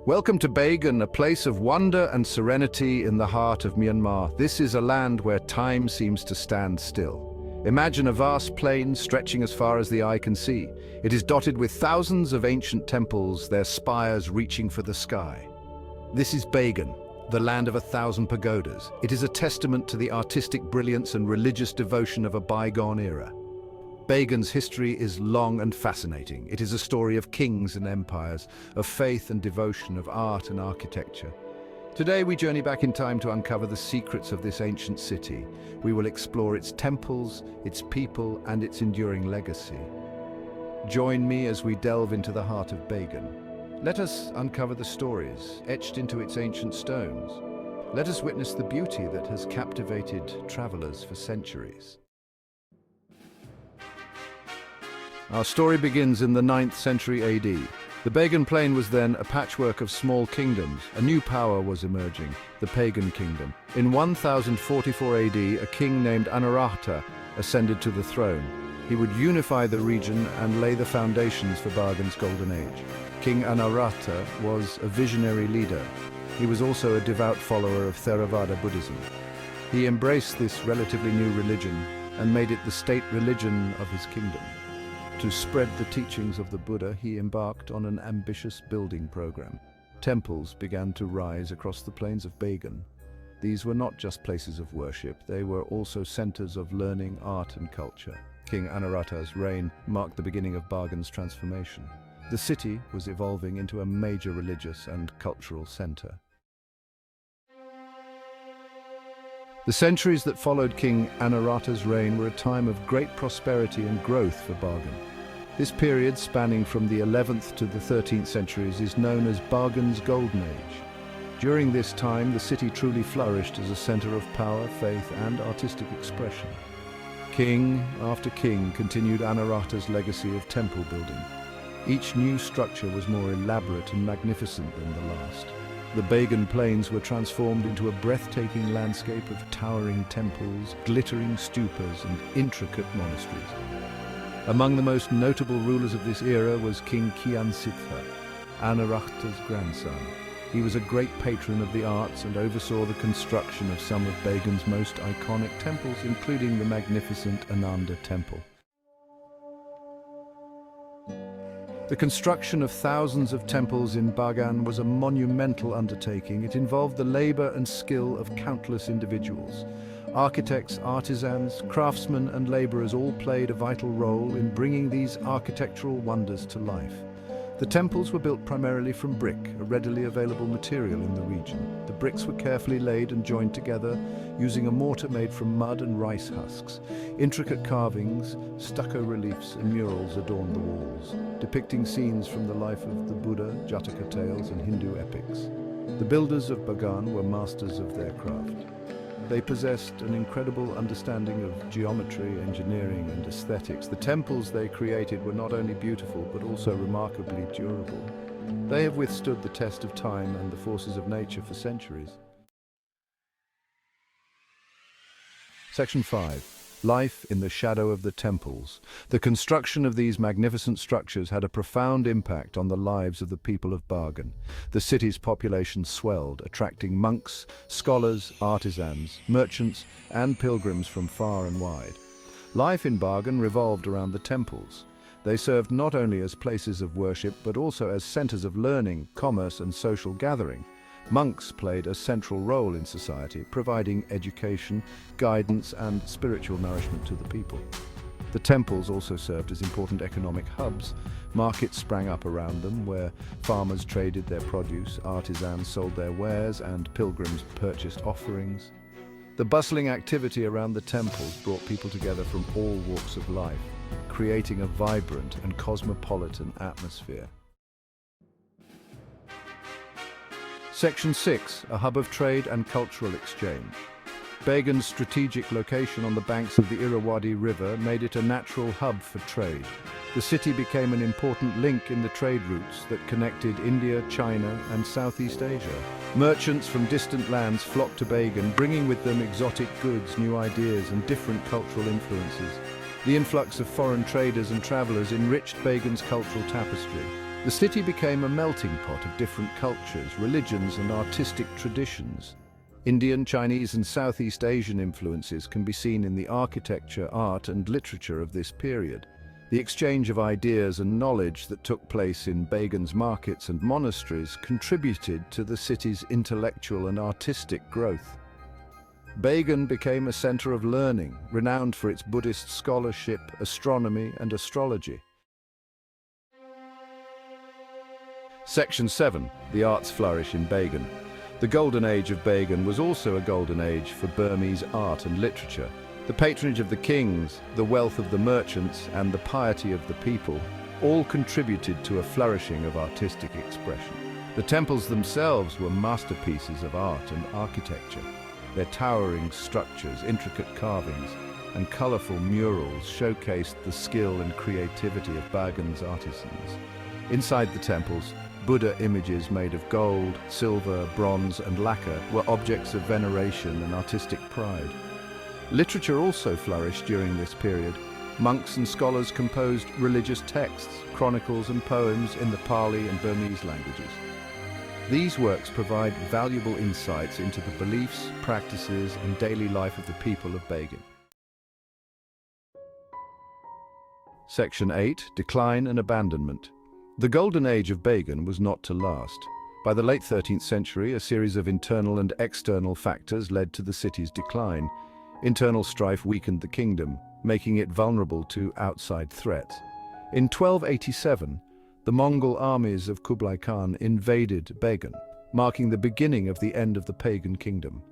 Welcome to Bagan, a place of wonder and serenity in the heart of Myanmar. This is a land where time seems to stand still. Imagine a vast plain stretching as far as the eye can see. It is dotted with thousands of ancient temples, their spires reaching for the sky. This is Bagan, the land of 1,000 pagodas. It is a testament to the artistic brilliance and religious devotion of a bygone era. Bagan's history is long and fascinating. It is a story of kings and empires, of faith and devotion, of art and architecture. Today we journey back in time to uncover the secrets of this ancient city. We will explore its temples, its people, and its enduring legacy. Join me as we delve into the heart of Bagan. Let us uncover the stories etched into its ancient stones. Let us witness the beauty that has captivated travelers for centuries. Our story begins in the 9th century AD. The Bagan plain was then a patchwork of small kingdoms. A new power was emerging, the Pagan kingdom. In 1044 AD, a king named Anarata ascended to the throne. He would unify the region and lay the foundations for Bagan's golden age. King Anarata was a visionary leader. He was also a devout follower of Theravada Buddhism. He embraced this relatively new religion and made it the state religion of his kingdom. To spread the teachings of the Buddha, he embarked on an ambitious building program. Temples began to rise across the plains of Bagan. These were not just places of worship, they were also centers of learning, art and culture. King Anarata's reign marked the beginning of Bagan's transformation. The city was evolving into a major religious and cultural center. The centuries that followed King Anarata's reign were a time of great prosperity and growth for Bagan. This period, spanning from the 11th to the 13th centuries, is known as Bagan's Golden Age. During this time, the city truly flourished as a center of power, faith, and artistic expression. King after king continued Anarata's legacy of temple building. Each new structure was more elaborate and magnificent than the last. The Bagan plains were transformed into a breathtaking landscape of towering temples, glittering stupas, and intricate monasteries. Among the most notable rulers of this era was King Kiansitha, Anarata's grandson. He was a great patron of the arts and oversaw the construction of some of Bagan's most iconic temples, including the magnificent Ananda Temple. The construction of thousands of temples in Bagan was a monumental undertaking. It involved the labor and skill of countless individuals. Architects, artisans, craftsmen, and laborers all played a vital role in bringing these architectural wonders to life. The temples were built primarily from brick, a readily available material in the region. The bricks were carefully laid and joined together using a mortar made from mud and rice husks. Intricate carvings, stucco reliefs, and murals adorned the walls, depicting scenes from the life of the Buddha, Jataka tales, and Hindu epics. The builders of Bagan were masters of their craft. They possessed an incredible understanding of geometry, engineering, and aesthetics. The temples they created were not only beautiful, but also remarkably durable. They have withstood the test of time and the forces of nature for centuries. Section 5. Life in the shadow of the temples. The construction of these magnificent structures had a profound impact on the lives of the people of Bagan. The city's population swelled, attracting monks, scholars, artisans, merchants, and pilgrims from far and wide. Life in Bagan revolved around the temples. They served not only as places of worship, but also as centers of learning, commerce, and social gathering. Monks played a central role in society, providing education, guidance, and spiritual nourishment to the people. The temples also served as important economic hubs. Markets sprang up around them, where farmers traded their produce, artisans sold their wares, and pilgrims purchased offerings. The bustling activity around the temples brought people together from all walks of life, creating a vibrant and cosmopolitan atmosphere. Section 6, a hub of trade and cultural exchange. Bagan's strategic location on the banks of the Irrawaddy River made it a natural hub for trade. The city became an important link in the trade routes that connected India, China, and Southeast Asia. Merchants from distant lands flocked to Bagan, bringing with them exotic goods, new ideas, and different cultural influences. The influx of foreign traders and travelers enriched Bagan's cultural tapestry. The city became a melting pot of different cultures, religions, and artistic traditions. Indian, Chinese, and Southeast Asian influences can be seen in the architecture, art, and literature of this period. The exchange of ideas and knowledge that took place in Bagan's markets and monasteries contributed to the city's intellectual and artistic growth. Bagan became a center of learning, renowned for its Buddhist scholarship, astronomy, and astrology. Section 7. The arts flourish in Bagan. The Golden Age of Bagan was also a golden age for Burmese art and literature. The patronage of the kings, the wealth of the merchants, and the piety of the people all contributed to a flourishing of artistic expression. The temples themselves were masterpieces of art and architecture. Their towering structures, intricate carvings, and colorful murals showcased the skill and creativity of Bagan's artisans. Inside the temples, Buddha images made of gold, silver, bronze, and lacquer were objects of veneration and artistic pride. Literature also flourished during this period. Monks and scholars composed religious texts, chronicles, and poems in the Pali and Burmese languages. These works provide valuable insights into the beliefs, practices, and daily life of the people of Bagan. Section 8. Decline and Abandonment. The Golden Age of Bagan was not to last. By the late 13th century, a series of internal and external factors led to the city's decline. Internal strife weakened the kingdom, making it vulnerable to outside threats. In 1287, the Mongol armies of Kublai Khan invaded Bagan, marking the beginning of the end of the pagan kingdom.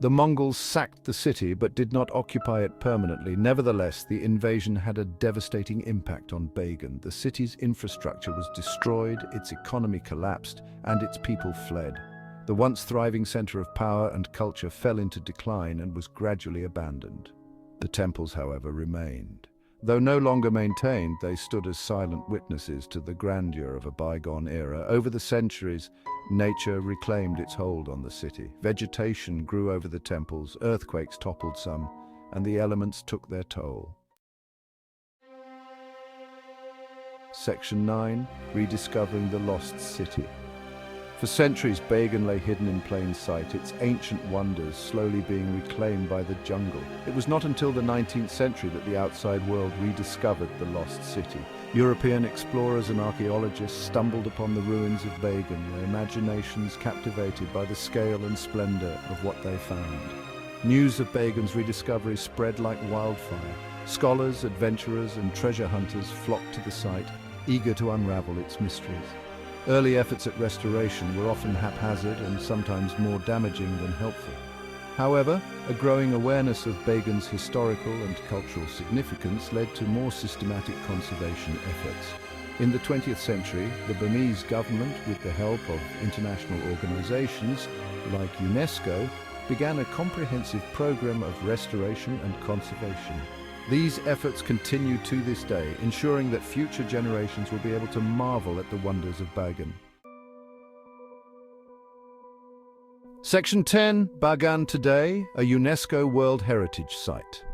The Mongols sacked the city but did not occupy it permanently. Nevertheless, the invasion had a devastating impact on Bagan. The city's infrastructure was destroyed, its economy collapsed, and its people fled. The once thriving center of power and culture fell into decline and was gradually abandoned. The temples, however, remained. Though no longer maintained, they stood as silent witnesses to the grandeur of a bygone era. Over the centuries, nature reclaimed its hold on the city. Vegetation grew over the temples, earthquakes toppled some, and the elements took their toll. Section 9. Rediscovering the Lost City. For centuries, Bagan lay hidden in plain sight, its ancient wonders slowly being reclaimed by the jungle. It was not until the 19th century that the outside world rediscovered the lost city. European explorers and archaeologists stumbled upon the ruins of Bagan, their imaginations captivated by the scale and splendor of what they found. News of Bagan's rediscovery spread like wildfire. Scholars, adventurers, and treasure hunters flocked to the site, eager to unravel its mysteries. Early efforts at restoration were often haphazard and sometimes more damaging than helpful. However, a growing awareness of Bagan's historical and cultural significance led to more systematic conservation efforts. In the 20th century, the Burmese government, with the help of international organizations like UNESCO, began a comprehensive program of restoration and conservation. These efforts continue to this day, ensuring that future generations will be able to marvel at the wonders of Bagan. Section 10. Bagan today, a UNESCO World Heritage Site.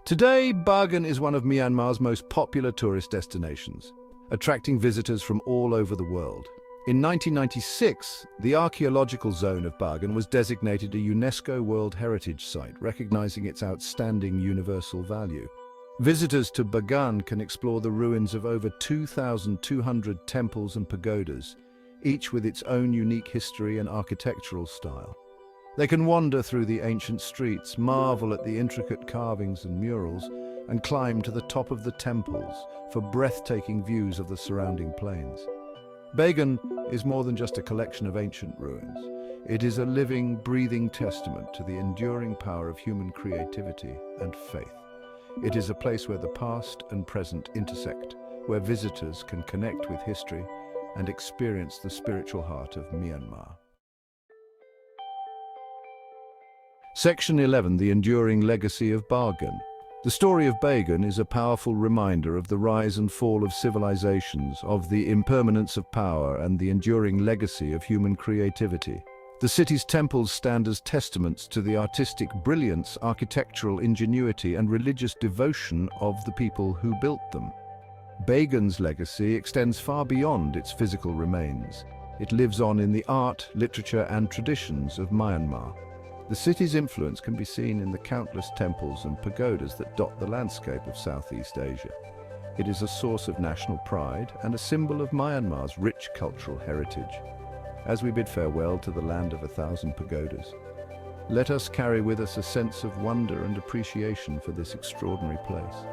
Today, Bagan is one of Myanmar's most popular tourist destinations, attracting visitors from all over the world. In 1996, the archaeological zone of Bagan was designated a UNESCO World Heritage Site, recognizing its outstanding universal value. Visitors to Bagan can explore the ruins of over 2,200 temples and pagodas, each with its own unique history and architectural style. They can wander through the ancient streets, marvel at the intricate carvings and murals, and climb to the top of the temples for breathtaking views of the surrounding plains. Bagan is more than just a collection of ancient ruins. It is a living, breathing testament to the enduring power of human creativity and faith. It is a place where the past and present intersect, where visitors can connect with history and experience the spiritual heart of Myanmar. Section 11. The Enduring Legacy of Bagan. The story of Bagan is a powerful reminder of the rise and fall of civilizations, of the impermanence of power, and the enduring legacy of human creativity. The city's temples stand as testaments to the artistic brilliance, architectural ingenuity, and religious devotion of the people who built them. Bagan's legacy extends far beyond its physical remains. It lives on in the art, literature, and traditions of Myanmar. The city's influence can be seen in the countless temples and pagodas that dot the landscape of Southeast Asia. It is a source of national pride and a symbol of Myanmar's rich cultural heritage. As we bid farewell to the land of 1,000 pagodas, let us carry with us a sense of wonder and appreciation for this extraordinary place.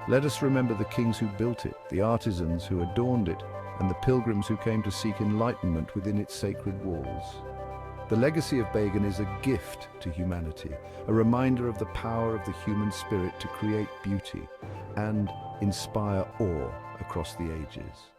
Let us remember the kings who built it, the artisans who adorned it, and the pilgrims who came to seek enlightenment within its sacred walls. The legacy of Bagan is a gift to humanity, a reminder of the power of the human spirit to create beauty and inspire awe across the ages.